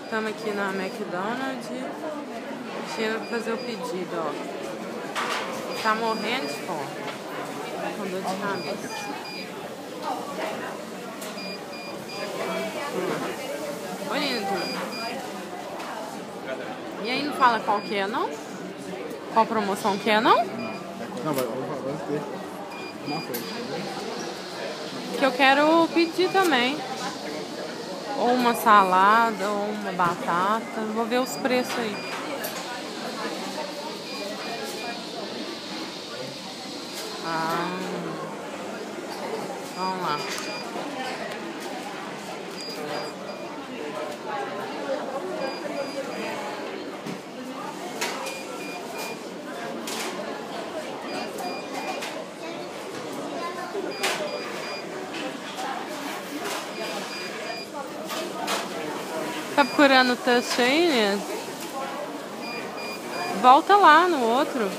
Estamos aqui na McDonald's, chega pra fazer o pedido, ó. Tá morrendo de fome, com dor de cabeça. Oi, lindo. E aí, não fala qual que é, não? Qual promoção que é, não? Não, vai ter na frente. Que eu quero pedir também. Ou uma salada, ou uma batata. Vou ver os preços aí. Vamos lá. Tá procurando o touch aí, né? Volta lá no outro.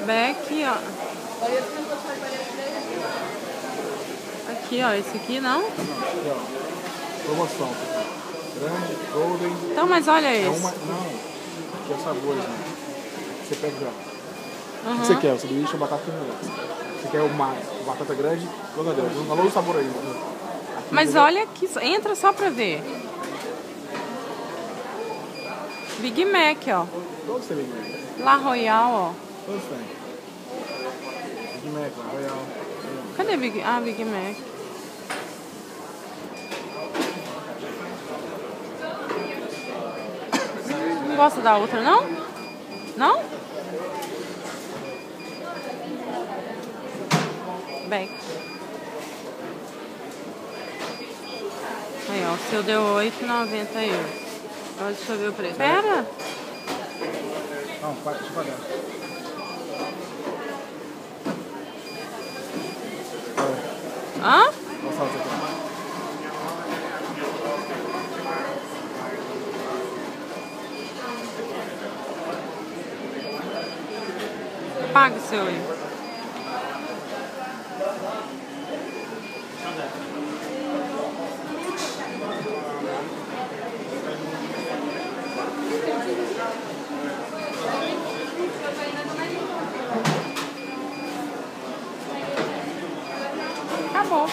Back, ó. Aqui, ó. Esse aqui não? Não, aqui, ó. Promoção. Grande, golden. Então, mas olha É esse. uma. Não. Aqui é sabores, né? Você pega já. O Uhum. que você quer? O sanduíche ou batata grande? Você quer uma batata grande? Toda grande. Não falou o sabor aí. Aqui, Mas entendeu? olha aqui, entra só pra ver. Big Mac, ó. Todos têm Big Mac. La Royal, ó. Todos têm. Big Mac, Royal. Cadê Big... Ah, Big Mac. Não gosta da outra, não? Não? Back. Aí, ó. O seu deu €8,90. Agora deixa eu ver o preço. Pera! Não, deixa eu pagar. Hã? Qual salto você quer? Paga o seu aí. Acabou.